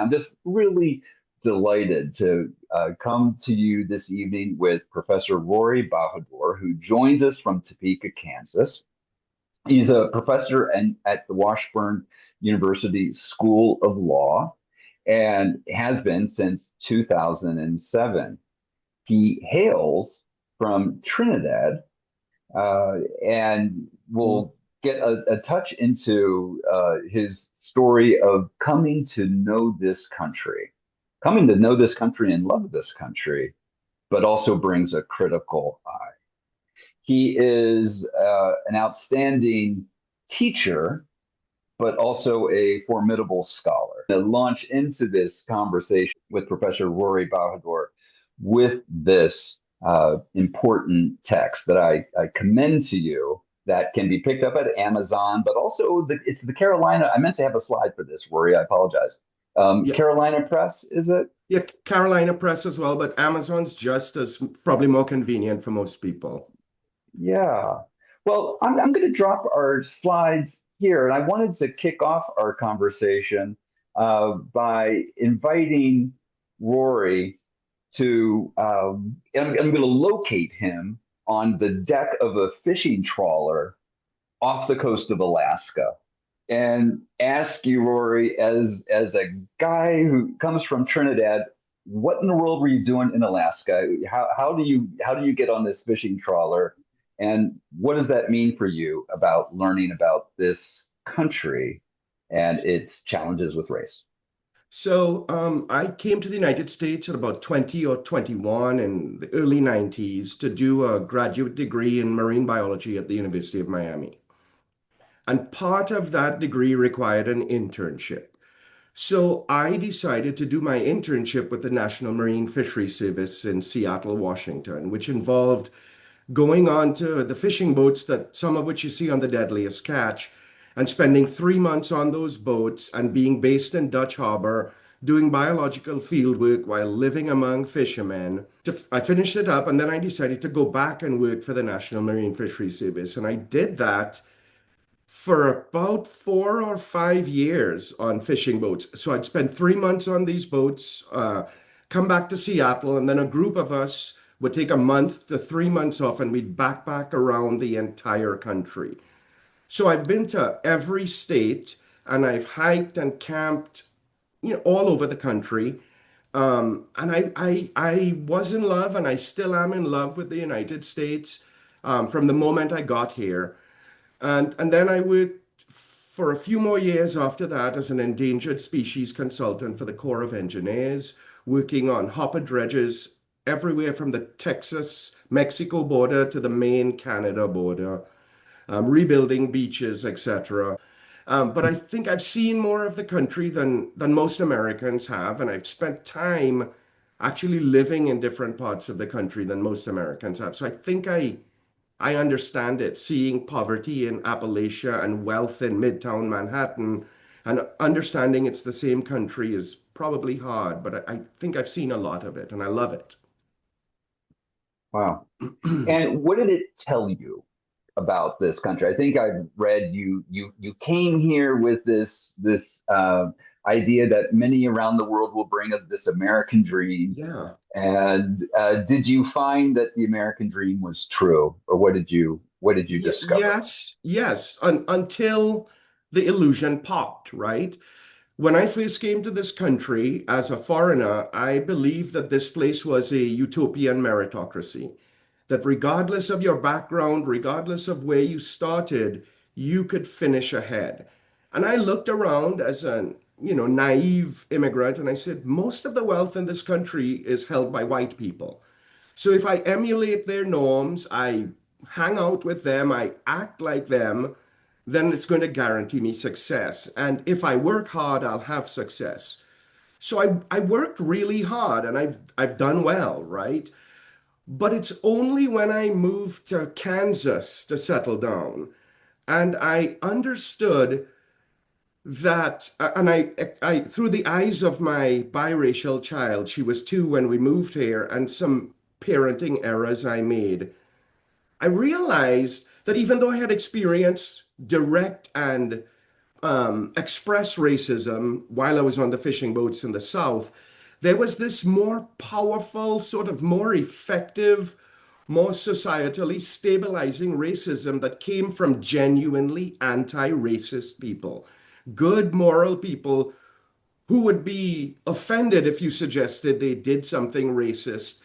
I'm just really delighted to come to you this evening with Professor Rory Bahadur, who joins us from Topeka, Kansas. He's a professor at the Washburn University School of Law and has been since 2007. He hails from Trinidad and Mm. we'll get a touch into his story of coming to know this country and love this country, but also brings a critical eye. He is an outstanding teacher, but also a formidable scholar. To launch into this conversation with Professor Rory Bahadur with this important text that I commend to you that can be picked up at Amazon, but also it's the Carolina. I meant to have a slide for this, Rory. I apologize. Yeah, Carolina Press, is it? yeah, Carolina Press as well, but Amazon's just as probably more convenient for most people. Yeah. Well, I'm going to drop our slides here, and I wanted to kick off our conversation by inviting Rory to, I'm going to locate him on the deck of a fishing trawler off the coast of Alaska and ask you, Rory, as a guy who comes from Trinidad, what in the world were you doing in Alaska? How do you get on this fishing trawler? And what does that mean for you about learning about this country and its challenges with race? I came to the United States at about 20 or 21 in the early 90s to do a graduate degree in marine biology at the University of Miami. And part of that degree required an internship. So I decided to do my internship with the National Marine Fisheries Service in Seattle, Washington, which involved going on to the fishing boats that some of which you see on the Deadliest Catch, and spending 3 months on those boats and being based in Dutch Harbor, doing biological field work while living among fishermen. I finished it up and then I decided to go back and work for the National Marine Fisheries Service. And I did that for about 4 or 5 years on fishing boats. So I'd spend 3 months on these boats, come back to Seattle, and then a group of us would take a month to 3 months off and we'd backpack around the entire country. So I've been to every state and I've hiked and camped, all over the country. And I was in love and I still am in love with the United States from the moment I got here. And then I worked for a few more years after that as an endangered species consultant for the Corps of Engineers, working on hopper dredges everywhere from the Texas-Mexico border to the Maine-Canada border, rebuilding beaches, etc. But I think I've seen more of the country than most Americans have, and I've spent time actually living in different parts of the country than most Americans have. So I think I understand it, seeing poverty in Appalachia and wealth in Midtown Manhattan, and understanding it's the same country is probably hard, but I think I've seen a lot of it and I love it. Wow. And what did it tell you about this country? I think I've read you came here with this idea that many around the world will bring us this American dream. Yeah. And did you find that the American dream was true, or what did you discover? Yes. Until the illusion popped, right? When I first came to this country as a foreigner, I believed that this place was a utopian meritocracy, that regardless of your background, regardless of where you started, you could finish ahead. And I looked around as an, naive immigrant and I said, most of the wealth in this country is held by white people. So if I emulate their norms, I hang out with them, I act like them, then it's going to guarantee me success. And if I work hard, I'll have success. So I worked really hard and I've done well, right? But it's only when I moved to Kansas to settle down and I understood that, and I through the eyes of my biracial child, she was 2 when we moved here, and some parenting errors I made, I realized that even though I had experience, direct and express racism while I was on the fishing boats in the South, there was this more powerful, sort of more effective, more societally stabilizing racism that came from genuinely anti-racist people, good moral people who would be offended if you suggested they did something racist.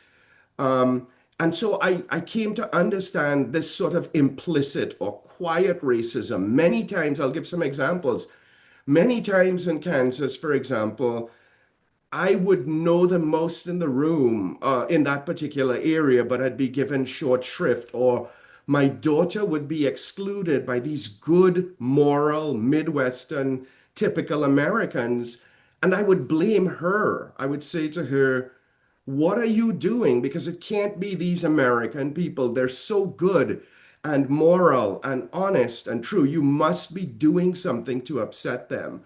Um, and so I came to understand this sort of implicit or quiet racism. Many times, I'll give some examples. Many times in Kansas, for example, I would know the most in the room in that particular area, but I'd be given short shrift, or my daughter would be excluded by these good, moral, Midwestern, typical Americans, and I would blame her. I would say to her, what are you doing? Because it can't be these American people. They're so good and moral and honest and true. You must be doing something to upset them.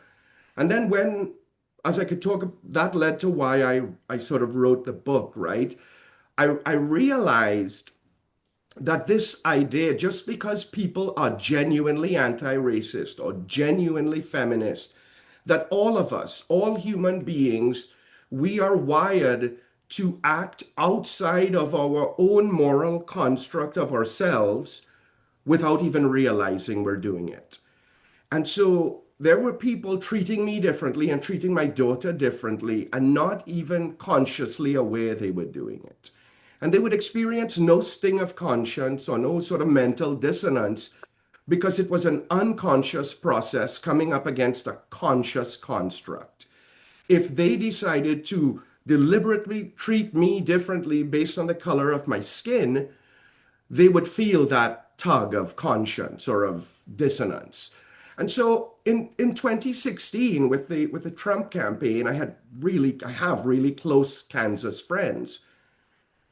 And then as I could talk, that led to why I sort of wrote the book, right? I realized that this idea, just because people are genuinely anti-racist or genuinely feminist, that all of us, all human beings, we are wired to act outside of our own moral construct of ourselves without even realizing we're doing it. And so there were people treating me differently and treating my daughter differently and not even consciously aware they were doing it. And they would experience no sting of conscience or no sort of mental dissonance because it was an unconscious process coming up against a conscious construct. If they decided to deliberately treat me differently based on the color of my skin, they would feel that tug of conscience or of dissonance. And so in 2016 with the Trump campaign, I have really close Kansas friends,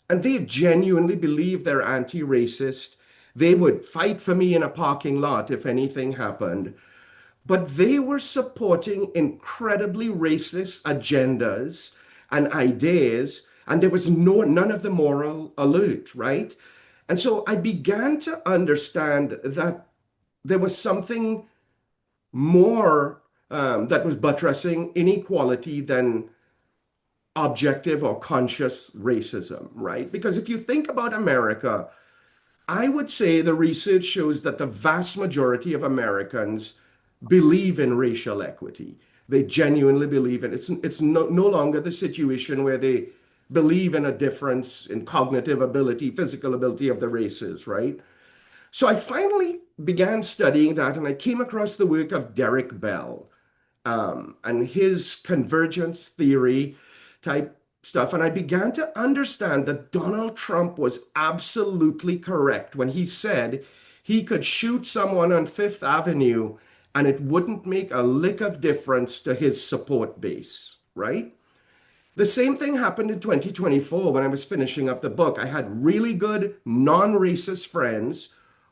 and they genuinely believe they're anti-racist. They would fight for me in a parking lot if anything happened, but they were supporting incredibly racist agendas and ideas, and there was none of the moral alert, right? And so I began to understand that there was something more that was buttressing inequality than objective or conscious racism, right? Because if you think about America, I would say the research shows that the vast majority of Americans believe in racial equity. They genuinely believe in it. It's no longer the situation where they believe in a difference in cognitive ability, physical ability of the races, right? So I finally began studying that, and I came across the work of Derek Bell and his convergence theory type stuff. And I began to understand that Donald Trump was absolutely correct when he said he could shoot someone on Fifth Avenue and it wouldn't make a lick of difference to his support base, right? The same thing happened in 2024 when I was finishing up the book. I had really good non-racist friends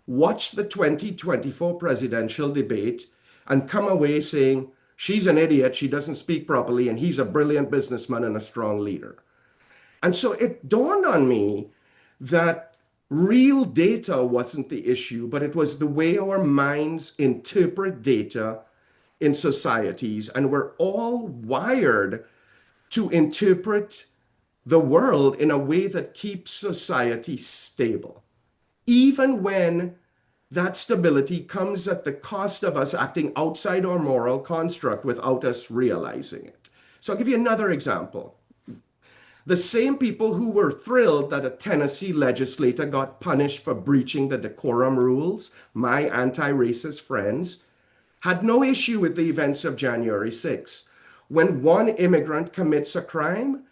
watch the 2024 presidential debate and come away saying, she's an idiot, she doesn't speak properly, and he's a brilliant businessman and a strong leader. And so it dawned on me that real data wasn't the issue, but it was the way our minds interpret data in societies. And we're all wired to interpret the world in a way that keeps society stable, even when that stability comes at the cost of us acting outside our moral construct without us realizing it. So I'll give you another example. The same people who were thrilled that a Tennessee legislator got punished for breaching the decorum rules, my anti-racist friends, had no issue with the events of January 6th. When one immigrant commits a crime,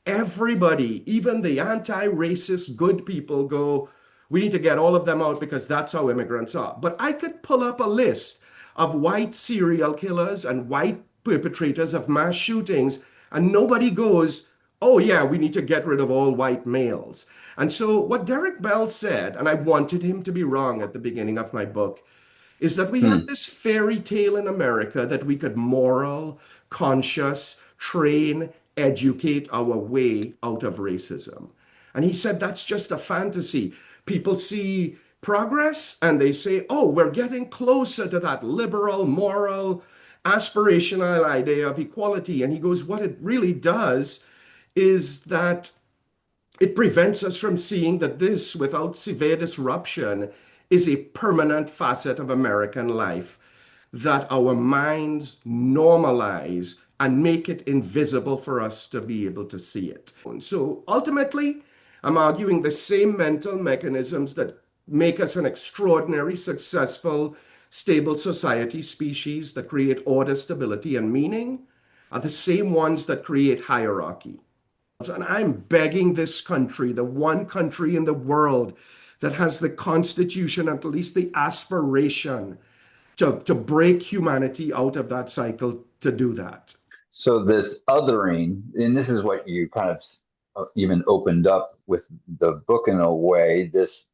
everybody, even the anti-racist good people, go, we need to get all of them out because that's how immigrants are. But I could pull up a list of white serial killers and white perpetrators of mass shootings, and nobody goes, oh yeah, we need to get rid of all white males. And so what Derek Bell said, and I wanted him to be wrong at the beginning of my book, is that we have Hmm. this fairy tale in America that we could moral, conscious, train, educate our way out of racism. And he said that's just a fantasy. People see progress and they say, oh, we're getting closer to that liberal, moral, aspirational idea of equality. And he goes, what it really does is that it prevents us from seeing that this, without severe disruption, is a permanent facet of American life that our minds normalize and make it invisible for us to be able to see it. And so ultimately, I'm arguing the same mental mechanisms that make us an extraordinary, successful, stable society species that create order, stability, and meaning are the same ones that create hierarchy. And I'm begging this country, the one country in the world that has the Constitution, at least the aspiration to break humanity out of that cycle, to do that. So this othering, and this is what you kind of even opened up with the book in a way. This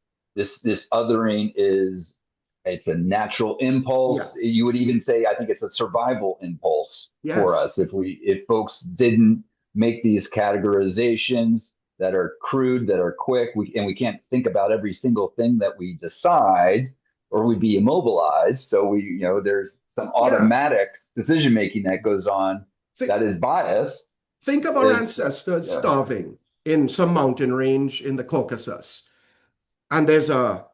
othering is, it's a natural Yeah. impulse. You would even say, I think it's a survival impulse for us. Yes. If folks didn't make these categorizations that are crude, that are quick, and we can't think about every single thing that we decide, or we'd be immobilized. So there's some Yeah. automatic decision making that goes on Think, that is biased. think of our It's ancestors yeah. starving in some mountain range in the Caucasus. And there's a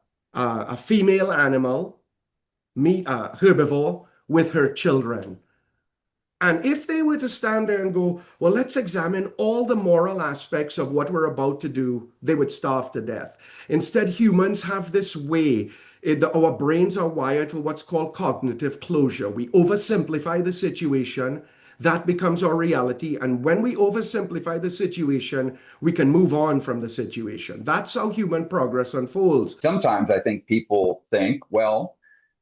female animal, meat, herbivore, with her children. And if they were to stand there and go, well, let's examine all the moral aspects of what we're about to do, they would starve to death. Instead, humans have this way. Our brains are wired for what's called cognitive closure. We oversimplify the situation. That becomes our reality. And when we oversimplify the situation, we can move on from the situation. That's how human progress unfolds. Sometimes I think people think, well,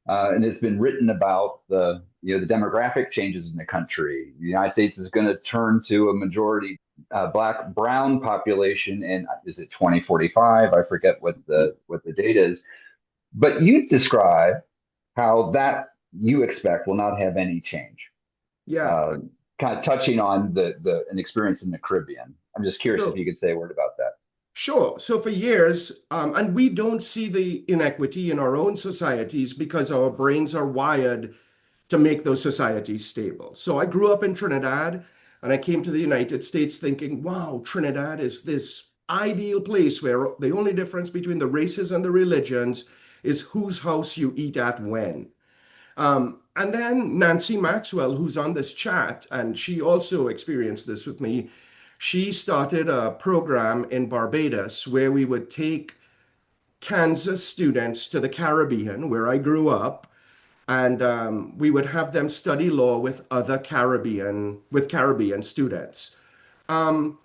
and it's been written about the demographic changes in the country. The United States is going to turn to a majority black brown population, and is it 2045? I forget what the date is. But you describe how that you expect will not have any change. Yeah. Uh, Kind of touching on the an experience in the Caribbean. I'm just curious if So you could say a word about that. sure. So for years, and we don't see the inequity in our own societies because our brains are wired to make those societies stable. So I grew up in Trinidad and I came to the United States thinking, wow, Trinidad is this ideal place where the only difference between the races and the religions is whose house you eat at when. And then Nancy Maxwell, who's on this chat, and she also experienced this with me, she started a program in Barbados where we would take Kansas students to the Caribbean, where I grew up, and we would have them study law with other Caribbean students. Um,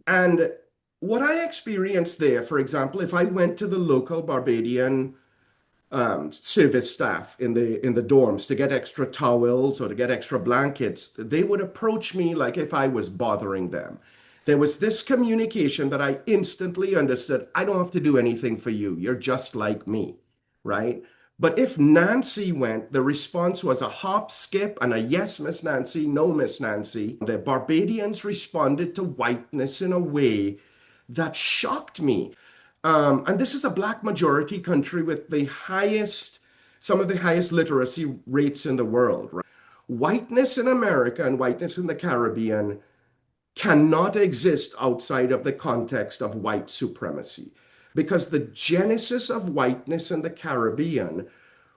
and what I experienced there, for example, if I went to the local Barbadian service staff in the dorms to get extra towels or to get extra blankets, they would approach me like if I was bothering them. There was this communication that I instantly understood. I don't have to do anything for you. You're just like me, right? But if Nancy went, the response was a hop, skip, and a yes, Miss Nancy, no, Miss Nancy. The Barbadians responded to whiteness in a way that shocked me. And this is a black majority country with some of the highest literacy rates in the world. Right? Whiteness in America and whiteness in the Caribbean cannot exist outside of the context of white supremacy because the genesis of whiteness in the Caribbean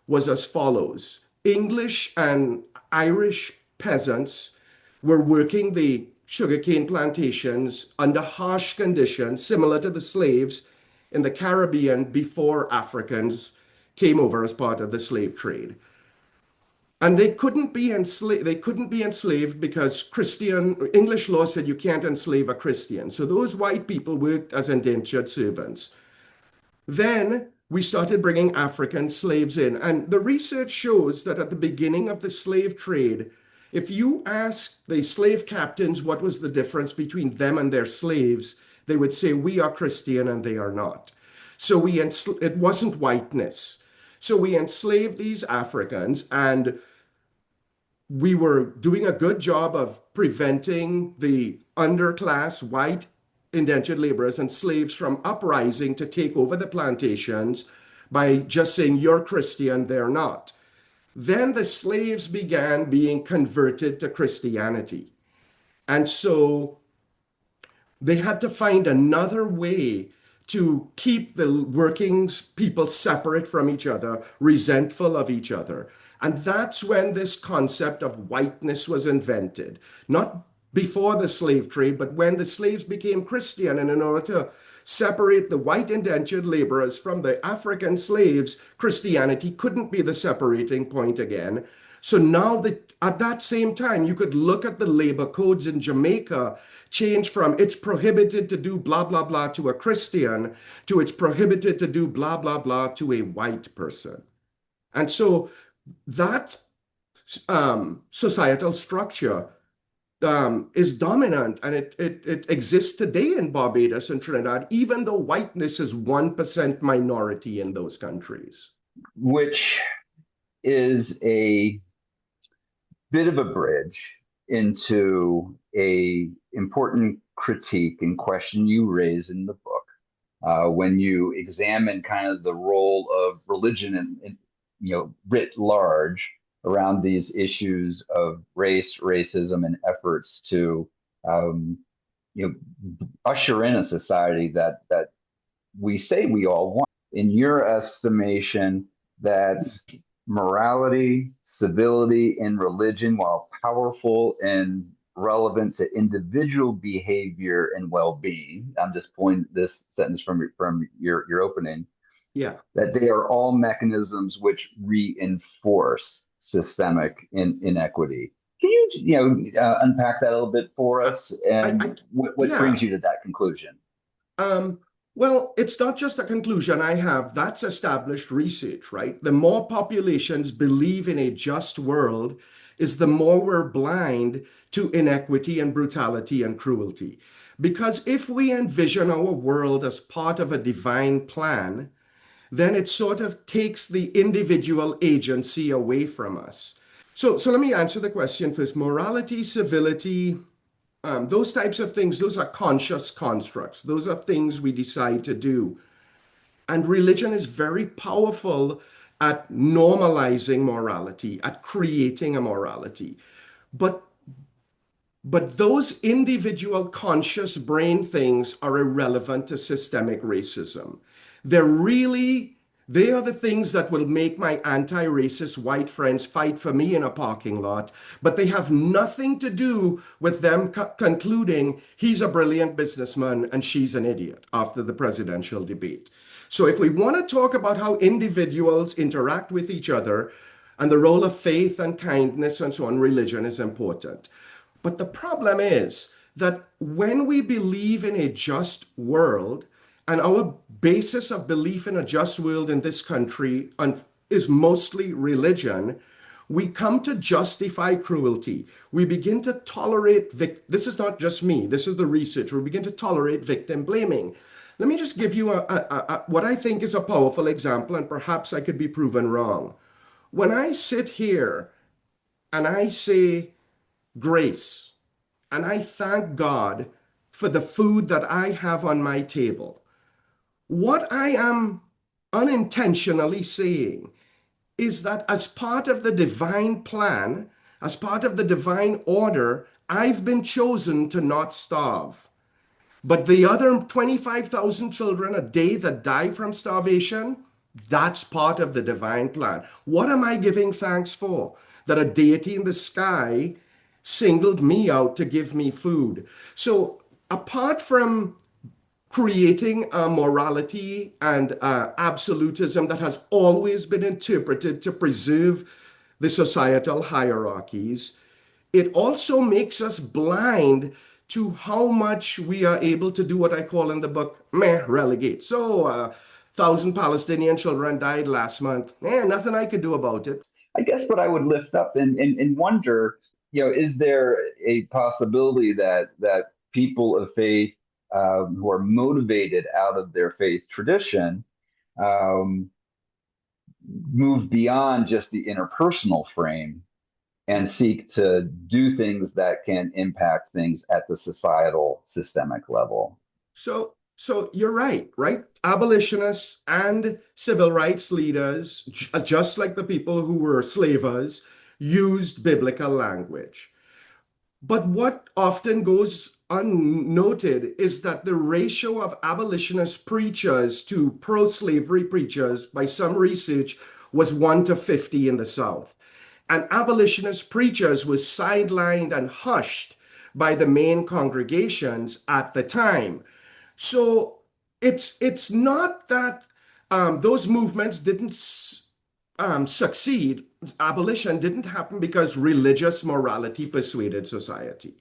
was as follows. English and Irish peasants were working the sugarcane plantations under harsh conditions similar to the slaves in the Caribbean before Africans came over as part of the slave trade. And they couldn't be enslaved because Christian English law said you can't enslave a Christian. So those white people worked as indentured servants. Then we started bringing African slaves in. And the research shows that at the beginning of the slave trade, if you ask the slave captains what was the difference between them and their slaves, they would say, we are Christian and they are not. So it wasn't whiteness. So we enslaved these Africans and we were doing a good job of preventing the underclass white indentured laborers and slaves from uprising to take over the plantations by just saying you're Christian, they're not. Then the slaves began being converted to Christianity. And so they had to find another way to keep the workings people separate from each other, resentful of each other. And that's when this concept of whiteness was invented. Not before the slave trade, but when the slaves became Christian. And in order to separate the white indentured laborers from the African slaves, Christianity couldn't be the separating point again. So now that at that same time, you could look at the labor codes in Jamaica change from it's prohibited to do blah, blah, blah to a Christian to it's prohibited to do blah, blah, blah to a white person. And so that societal structure is dominant, and it exists today in Barbados and Trinidad, even though whiteness is 1% minority in those countries. Which is a bit of a bridge into a important critique and question you raise in the book when you examine kind of the role of religion and writ large around these issues of race, racism, and efforts to um, usher in a society that we say we all want. In your estimation, that morality, civility, and religion, while powerful and relevant to individual behavior and well-being, I'm just pulling this sentence from your opening, Yeah. that they are all mechanisms which reinforce systemic inequity. Can unpack that a little bit for I, us, and I what yeah. brings you to that conclusion? Um, well, it's not just a conclusion I have. That's established research, right? The more populations believe in a just world, is the more we're blind to inequity and brutality and cruelty. Because if we envision our world as part of a divine plan, then it sort of takes the individual agency away from us. So let me answer the question first. Morality, civility, those types of things, those are conscious constructs. Those are things we decide to do. And religion is very powerful at normalizing morality, at creating a morality. But but those individual conscious brain things are irrelevant to systemic racism. They're really, they are the things that will make my anti-racist white friends fight for me in a parking lot, but they have nothing to do with them concluding he's a brilliant businessman and she's an idiot after the presidential debate. So if we want to talk about how individuals interact with each other and the role of faith and kindness and so on, religion is important. But the problem is that when we believe in a just world, and our basis of belief in a just world in this country is mostly religion, we come to justify cruelty. We begin to tolerate, this is not just me, this is the research, we begin to tolerate victim blaming. Let me just give you what I think is a powerful example, and perhaps I could be proven wrong. When I sit here and I say, grace. And I thank God for the food that I have on my table. What I am unintentionally saying is that as part of the divine plan, as part of the divine order, I've been chosen to not starve. But the other 25,000 children a day that die from starvation, that's part of the divine plan. What am I giving thanks for? That a deity in the sky singled me out to give me food. So, apart from creating a morality and absolutism that has always been interpreted to preserve the societal hierarchies, it also makes us blind to how much we are able to do what I call in the book, relegate. So, 1,000 Palestinian children died last month. Nothing I could do about it. I guess what I would lift up and wonder, is there a possibility that people of faith who are motivated out of their faith tradition um, move beyond just the interpersonal frame and seek to do things that can impact things at the societal systemic level? So, So you're right, right? Abolitionists and civil rights leaders, just like the people who were slavers, used biblical language. But what often goes unnoted is that the ratio of abolitionist preachers to pro slavery preachers, by some research, was 1 to 50 in the South. And abolitionist preachers were sidelined and hushed by the main congregations at the time. So it's not that those movements didn't succeed. Abolition didn't happen because religious morality persuaded society.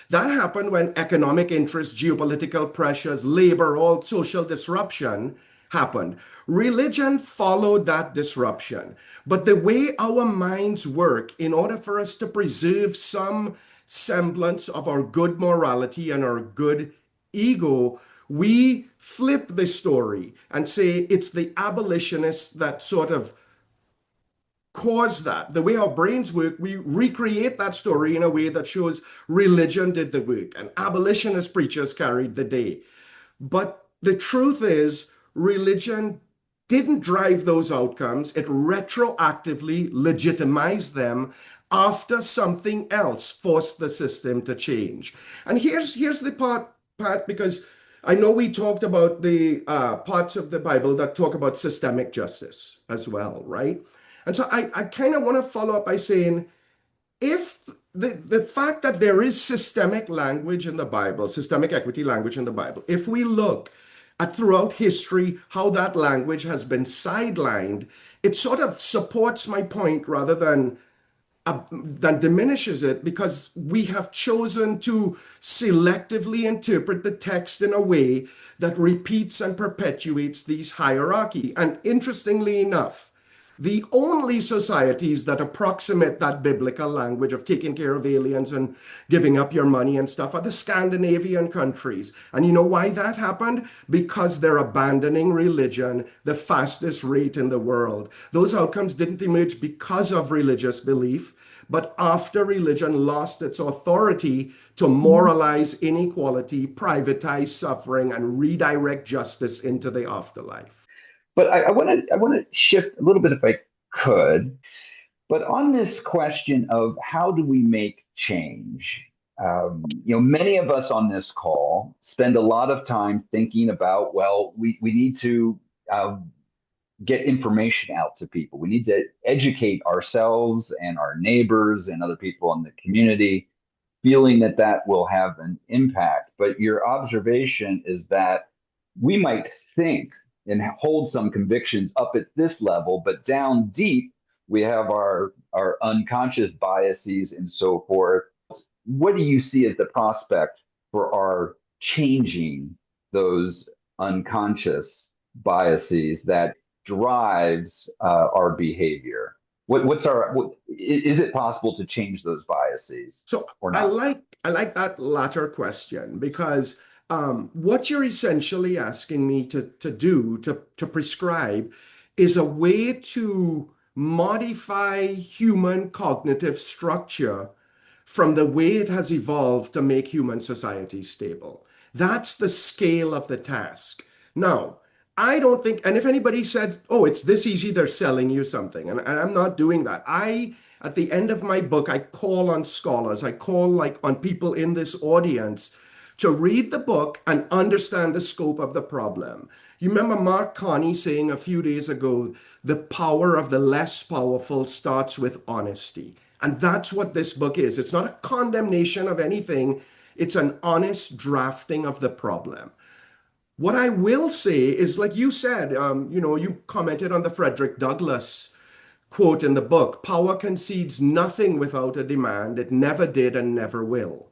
That happened when economic interests, geopolitical pressures, labor, all social disruption happened. Religion followed that disruption. But the way our minds work, in order for us to preserve some semblance of our good morality and our good ego, we flip the story and say it's the abolitionists that sort of cause that. The way our brains work, we recreate that story in a way that shows religion did the work and abolitionist preachers carried the day. But the truth is, religion didn't drive those outcomes. It retroactively legitimized them after something else forced the system to change. And here's the part, Pat, because I know we talked about the parts of the Bible that talk about systemic justice as well, right? And so I kind of want to follow up by saying, if the fact that there is systemic language in the Bible, systemic equity language in the Bible, if we look at throughout history how that language has been sidelined, it sort of supports my point rather than diminishes it, because we have chosen to selectively interpret the text in a way that repeats and perpetuates these hierarchy. And interestingly enough, the only societies that approximate that biblical language of taking care of aliens and giving up your money and stuff are the Scandinavian countries. And you know why that happened? Because they're abandoning religion the fastest rate in the world. Those outcomes didn't emerge because of religious belief, but after religion lost its authority to moralize inequality, privatize suffering, and redirect justice into the afterlife. But I want to shift a little bit if I could. But on this question of how do we make change, many of us on this call spend a lot of time thinking about, well, we need to uh, get information out to people. We need to educate ourselves and our neighbors and other people in the community, feeling that that will have an impact. But your observation is that we might think and hold some convictions up at this level, but down deep, we have our unconscious biases and so forth. What do you see as the prospect for our changing those unconscious biases that drives our behavior? Is it possible to change those biases So or I not? like I like that latter question, because what you're essentially asking me to do, to prescribe, is a way to modify human cognitive structure from the way it has evolved to make human society stable. That's the scale of the task. Now, I don't think, and if anybody said, oh, it's this easy, they're selling you something. And I'm not doing that. At the end of my book, I call on scholars, I call like on people in this audience to read the book and understand the scope of the problem. You remember Mark Carney saying a few days ago, the power of the less powerful starts with honesty. And that's what this book is. It's not a condemnation of anything, it's an honest drafting of the problem. What I will say is, like you said, you commented on the Frederick Douglass quote in the book: power concedes nothing without a demand. It never did and never will.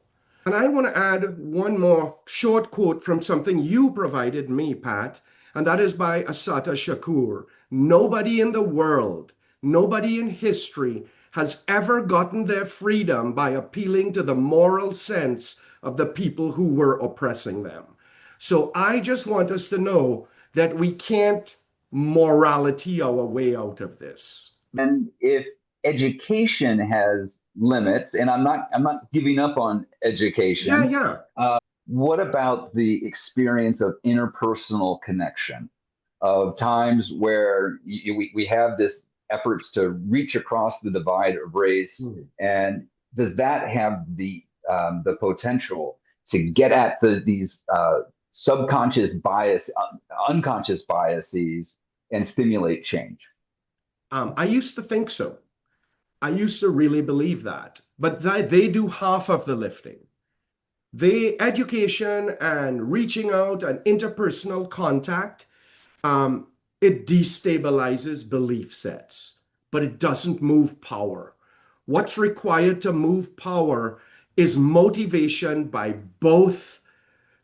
And I want to add one more short quote from something you provided me, Pat, and that is by Assata Shakur. Nobody in the world, nobody in history has ever gotten their freedom by appealing to the moral sense of the people who were oppressing them. So I just want us to know that we can't morality our way out of this. And if education has limits, and I'm not giving up on Yeah, education, yeah. what about the experience of interpersonal connection, of times where we have this efforts to reach across the divide of race, and does that have the potential to get at these subconscious bias, unconscious biases, and stimulate change? I used to think so. I used to really believe that, but they do half of the lifting. The education and reaching out and interpersonal contact, um, it destabilizes belief sets, but it doesn't move power. What's required to move power is motivation by both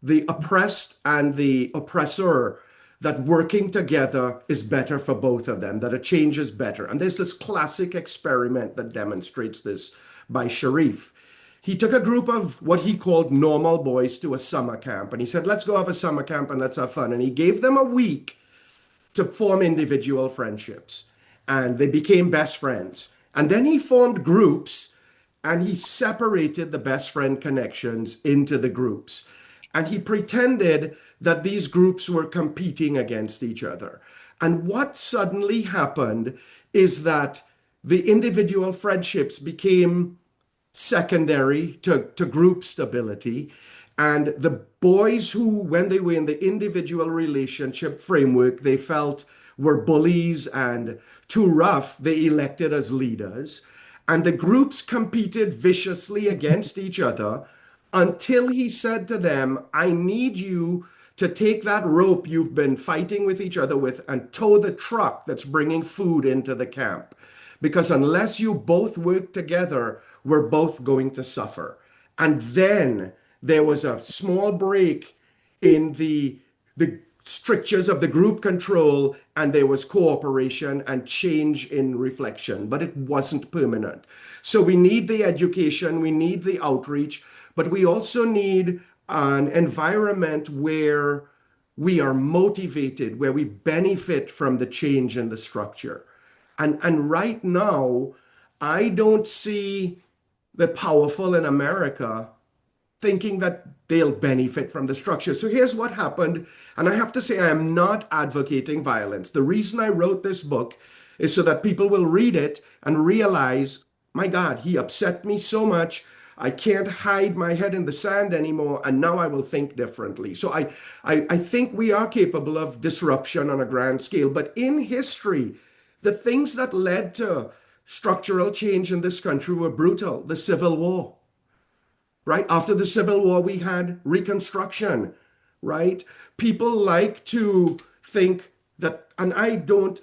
the oppressed and the oppressor, that working together is better for both of them, that a change is better. And there's this classic experiment that demonstrates this by Sharif. He took a group of what he called normal boys to a summer camp, and he said, let's go have a summer camp and let's have fun. And he gave them a week to form individual friendships, and they became best friends. And then he formed groups, and he separated the best friend connections into the groups. And he pretended that these groups were competing against each other. And what suddenly happened is that the individual friendships became secondary to group stability. And the boys who, when they were in the individual relationship framework, they felt were bullies and too rough, they elected as leaders. And the groups competed viciously against each other until he said to them, I need you to take that rope you've been fighting with each other with and tow the truck that's bringing food into the camp. Because unless you both work together, we're both going to suffer. And then there was a small break in the strictures of the group control, and there was cooperation and change in reflection, but it wasn't permanent. So we need the education, we need the outreach, but we also need an environment where we are motivated, where we benefit from the change in the structure. And right now, I don't see the powerful in America thinking that they'll benefit from the structure. So here's what happened. And I have to say, I am not advocating violence. The reason I wrote this book is so that people will read it and realize, my God, he upset me so much. I can't hide my head in the sand anymore, and now I will think differently. So I think we are capable of disruption on a grand scale. But in history, the things that led to structural change in this country were brutal. The Civil War, right? After the Civil War, we had Reconstruction, right? People like to think that, and I don't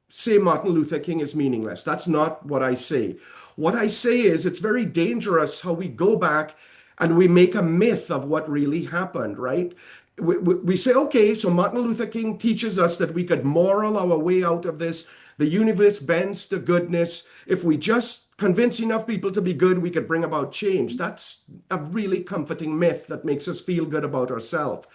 say Martin Luther King is meaningless. That's not what I say. What I say is it's very dangerous how we go back and we make a myth of what really happened, right? We say, okay, so Martin Luther King teaches us that we could moral our way out of this. The universe bends to goodness. If we just convince enough people to be good, we could bring about change. That's a really comforting myth that makes us feel good about ourselves.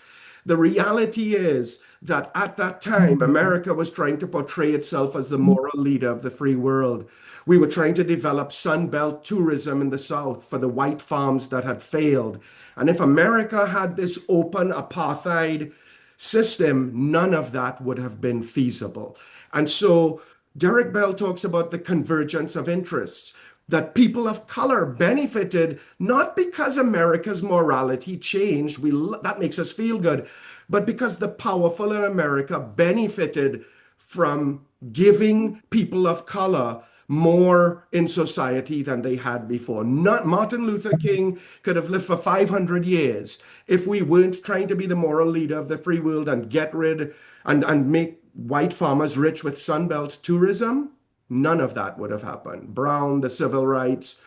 The reality is that at that time, America was trying to portray itself as the moral leader of the free world. We were trying to develop Sunbelt tourism in the South for the white farms that had failed. And if America had this open apartheid system, none of that would have been feasible. And so Derek Bell talks about the convergence of interests, that people of color benefited not because America's morality changed, that makes us feel good, but because the powerful in America benefited from giving people of color more in society than they had before. Not Martin Luther King could have lived for 500 years if we weren't trying to be the moral leader of the free world and get rid and make white farmers rich with Sunbelt tourism. None of that would have happened. Brown, the civil rights.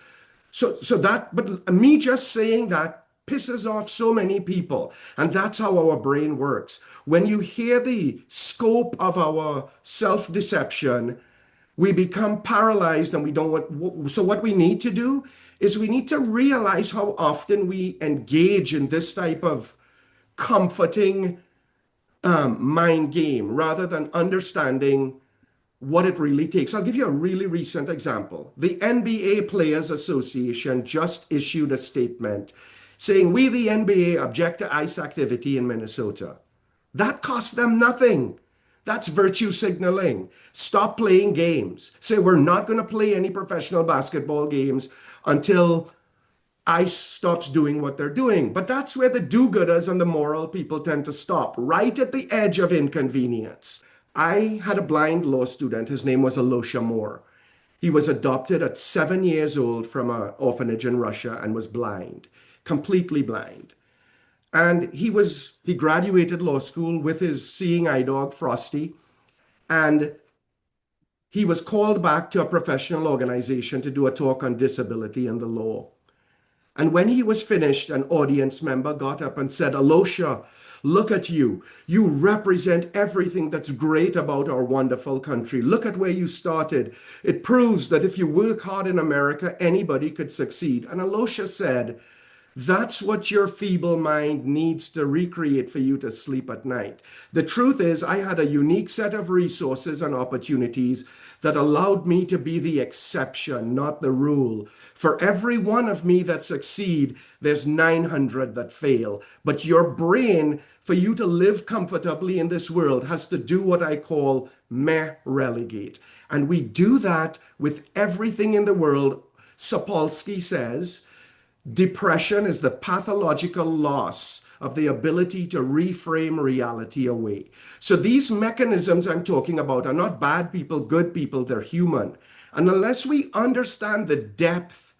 But me just saying that pisses off so many people. And that's how our brain works. When you hear the scope of our self-deception, we become paralyzed and we don't want. So what we need to do is we need to realize how often we engage in this type of comforting mind game rather than understanding what it really takes. I'll give you a really recent example. The NBA Players Association just issued a statement saying, "We, the NBA, object to ICE activity in Minnesota." That costs them nothing. That's virtue signaling. Stop playing games. Say, "We're not going to play any professional basketball games until ICE stops doing what they're doing." But that's where the do-gooders and the moral people tend to stop, right at the edge of inconvenience. I had a blind law student. His name was Alosha Moore. He was adopted at 7 years old from an orphanage in Russia and was blind, completely blind. And he graduated law school with his seeing eye dog, Frosty, and he was called back to a professional organization to do a talk on disability and the law. And when he was finished, an audience member got up and said, "Alosha, look at you. You represent everything that's great about our wonderful country. Look at where you started. It proves that if you work hard in America, anybody could succeed." And Alosha said, "That's what your feeble mind needs to recreate for you to sleep at night." The truth is, I had a unique set of resources and opportunities that allowed me to be the exception, not the rule. For every one of me that succeed, there's 900 that fail. But your brain, for you to live comfortably in this world, has to do what I call meh relegate. And we do that with everything in the world. Sapolsky says, depression is the pathological loss of the ability to reframe reality away. So these mechanisms I'm talking about are not bad people, good people, they're human. And unless we understand the depth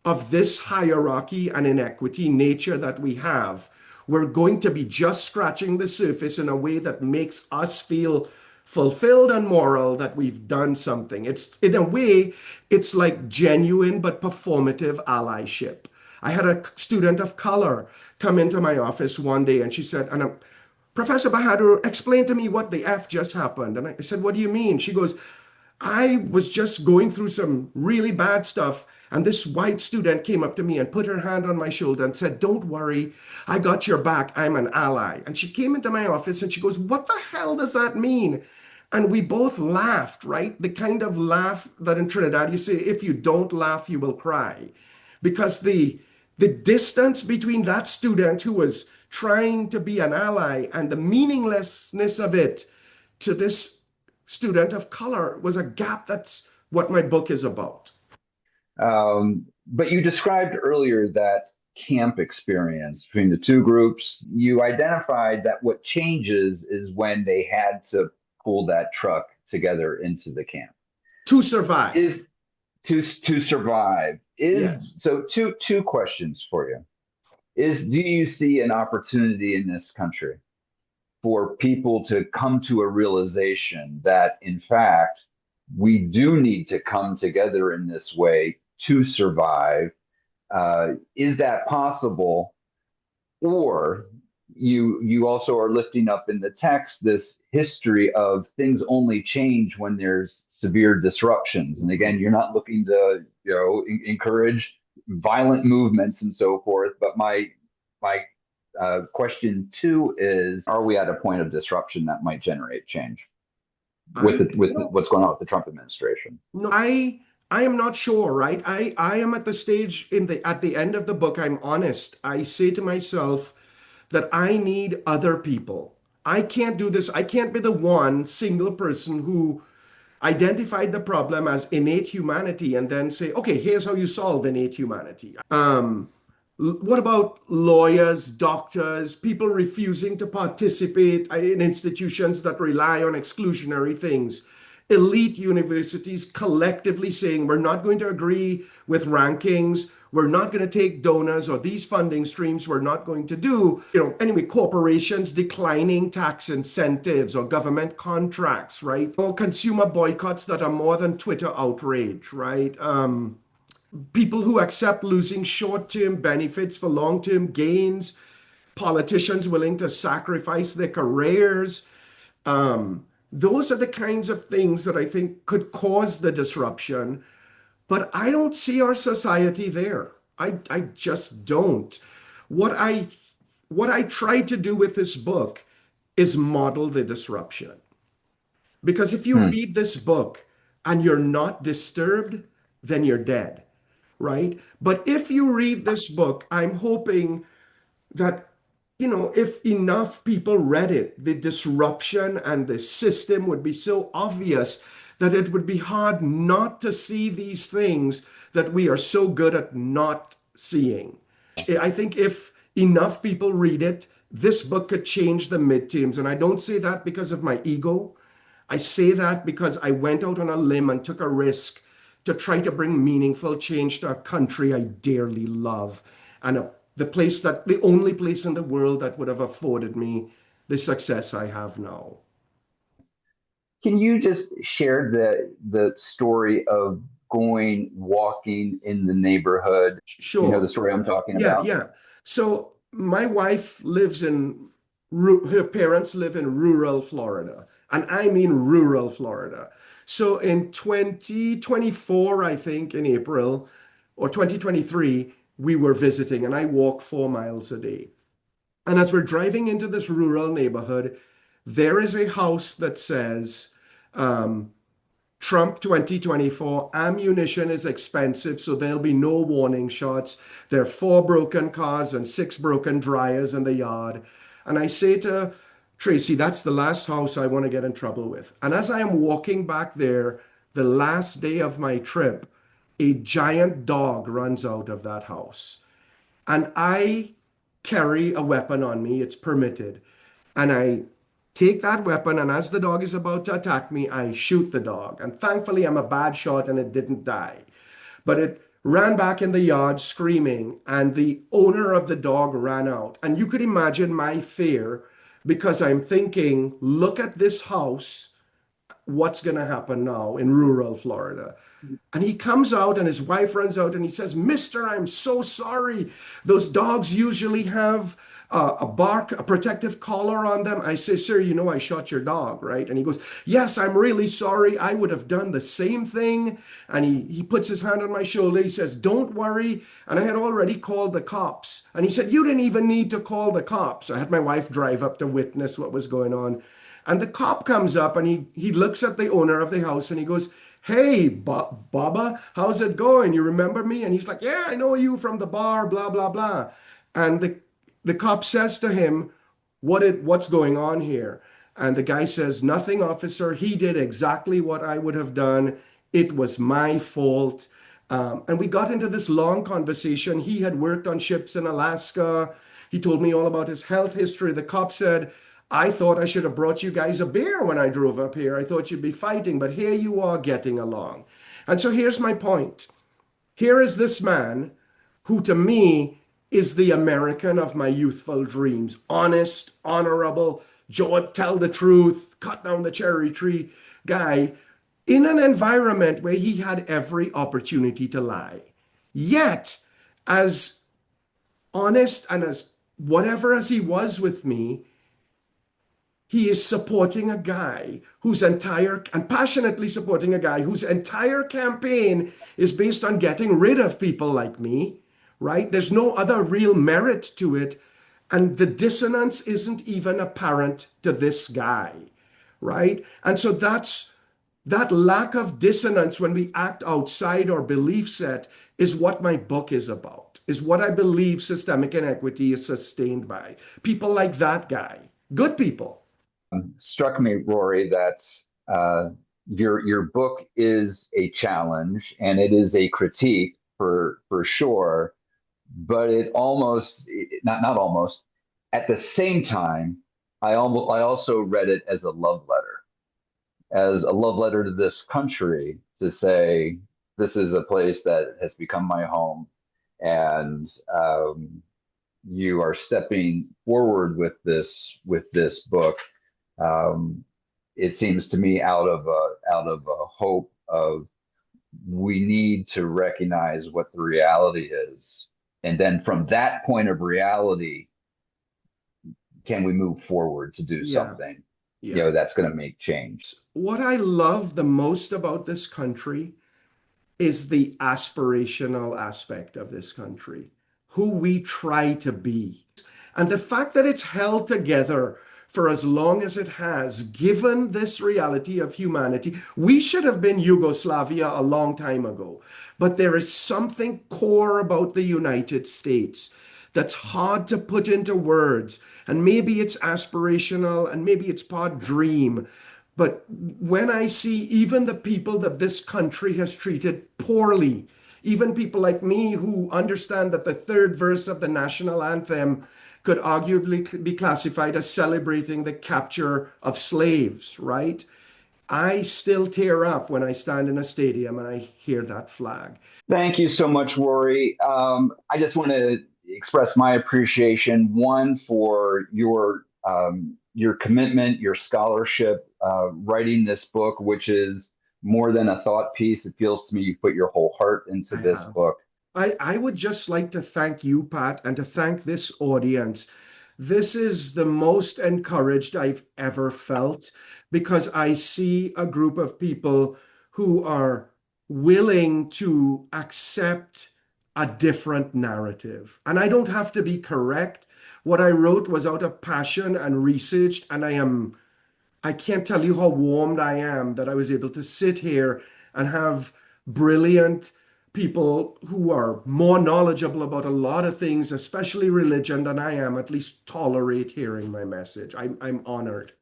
of this hierarchy and inequity nature that we have, we're going to be just scratching the surface in a way that makes us feel fulfilled and moral that we've done something. It's, in a way, it's like genuine but performative allyship. I had a student of color come into my office one day and she said, "Professor Bahadur, explain to me what the F just happened." And I said, "What do you mean?" She goes, "I was just going through some really bad stuff, and this white student came up to me and put her hand on my shoulder and said, 'Don't worry, I got your back. I'm an ally.'" And she came into my office and she goes, "What the hell does that mean?" And we both laughed, right? The kind of laugh that in Trinidad you say, if you don't laugh, you will cry. Because the distance between that student who was trying to be an ally and the meaninglessness of it to this student of color was a gap. That's what my book is about. But you described earlier that camp experience between the two groups. You identified that what changes is when they had to pull that truck together into the camp. To survive. Is to survive. Is Yes. so two questions for you. Is do you see an opportunity in this country for people to come to a realization that, in fact, we do need to come together in this way to survive? Is that possible? Or you also are lifting up in the text this history of things only change when there's severe disruptions. And again, you're not looking to encourage violent movements and so forth. But my question two is: are we at a point of disruption that might generate change I, with what's going on with the Trump administration? no, I am not sure, right? I am at the stage at the end of the book. I'm honest. I say to myself that I need other people. I can't do this. I can't be the one single person who identified the problem as innate humanity and then say, "Okay, here's how you solve innate humanity." What about lawyers, doctors, people refusing to participate in institutions that rely on exclusionary things? Elite universities collectively saying, "We're not going to agree with rankings. We're not going to take donors or these funding streams. We're not going to do." Anyway, corporations declining tax incentives or government contracts, right? Or consumer boycotts that are more than Twitter outrage, right? People who accept losing short-term benefits for long-term gains, politicians willing to sacrifice their careers. Those are the kinds of things that I think could cause the disruption, but I don't see our society there. I just don't. What I what I try to do with this book is model the disruption. Because if you Hmm. read this book and you're not disturbed, then you're dead. right? But if you read this book, I'm hoping that, if enough people read it, the disruption and the system would be so obvious that it would be hard not to see these things that we are so good at not seeing. I think if enough people read it, this book could change the midterms. And I don't say that because of my ego. I say that because I went out on a limb and took a risk to try to bring meaningful change to a country I dearly love, and the only place in the world that would have afforded me the success I have now. Can you just share the story of going walking in the neighborhood? You know the Sure. story I'm talking Yeah, about? yeah. So my wife lives her parents live in rural Florida, and I mean rural Florida. So in 2024, I think in April or 2023, we were visiting, and I walk 4 miles a day. And as we're driving into this rural neighborhood, there is a house that says, um, Trump 2024, ammunition is expensive, so there'll be no warning shots. There are 4 broken cars and 6 broken dryers in the yard. And I say to Tracy, that's the last house I want to get in trouble with. And as I am walking back there, the last day of my trip, a giant dog runs out of that house. And I carry a weapon on me, it's permitted. And I take that weapon, and as the dog is about to attack me, I shoot the dog. And thankfully, I'm a bad shot and it didn't die. But it ran back in the yard screaming, and the owner of the dog ran out. And you could imagine my fear because I'm thinking, look at this house. What's going to happen now in rural Florida? And he comes out and his wife runs out and he says, Mister, I'm so sorry. Those dogs usually have a protective collar on them. I say, sir, you know I shot your dog, right? And he goes, yes, I'm really sorry. I would have done the same thing. And he puts his hand on my shoulder. He says, don't worry. And I had already called the cops. And he said, you didn't even need to call the cops. I had my wife drive up to witness what was going on. And the cop comes up and he looks at the owner of the house and he goes, hey, Baba, how's it going? You remember me? And he's like, yeah, I know you from the bar, blah, blah, blah. And the cop says to him, what's going on here? And the guy says, nothing, officer. He did exactly what I would have done. It was my fault. And we got into this long conversation. He had worked on ships in Alaska. He told me all about his health history. The cop said, I thought I should have brought you guys a beer when I drove up here. I thought you'd be fighting, but here you are getting along. And so here's my point. Here is this man who, to me, is the American of my youthful dreams. Honest, honorable, George, tell the truth, cut down the cherry tree guy in an environment where he had every opportunity to lie. Yet, as honest and as whatever as he was with me, he is supporting a guy whose entire and passionately supporting a guy whose entire campaign is based on getting rid of people like me, right? There's no other real merit to it. And the dissonance isn't even apparent to this guy, right? And so that lack of dissonance when we act outside our belief set is what my book is about, is what I believe systemic inequity is sustained by. People like that guy, good people. Struck me, Rory, that uh, your book is a challenge and it is a critique for sure, but it almost not almost at the same time, I also read it as a love letter to this country to say this is a place that has become my home, and you are stepping forward with this book. Um, it seems to me out of a hope of we need to recognize what the reality is, and then from that point of reality, can we move forward to do Yeah, something, yeah. that's going to make change. What I love the most about this country is the aspirational aspect of this country, who we try to be. And the fact that it's held together for as long as it has, given this reality of humanity. We should have been Yugoslavia a long time ago, but there is something core about the United States that's hard to put into words. And maybe it's aspirational and maybe it's part dream. But when I see even the people that this country has treated poorly, even people like me who understand that the third verse of the national anthem could arguably be classified as celebrating the capture of slaves, right? I still tear up when I stand in a stadium and I hear that flag. Thank you so much, Rory. I just want to express my appreciation, one, for your commitment, your scholarship, writing this book, which is more than a thought piece. It feels to me you put your whole heart into I this have. book. I would just like to thank you, Pat, and to thank this audience. This is the most encouraged I've ever felt because I see a group of people who are willing to accept a different narrative. And I don't have to be correct. What I wrote was out of passion and research, and I can't tell you how warmed I am that I was able to sit here and have brilliant people who are more knowledgeable about a lot of things, especially religion, than I am, at least tolerate hearing my message. I'm honored.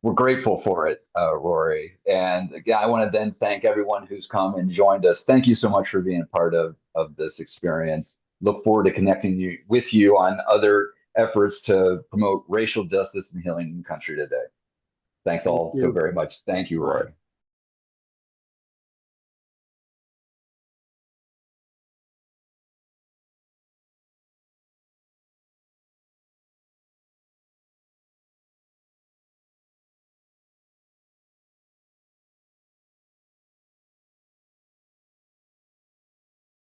We're grateful for it, Rory. And again, I want to then thank everyone who's come and joined us. Thank you so much for being a part of this experience. Look forward to connecting with you on other efforts to promote racial justice and healing in the country today. Thanks Thank all so you. very much. Thank you, Bye. Rory.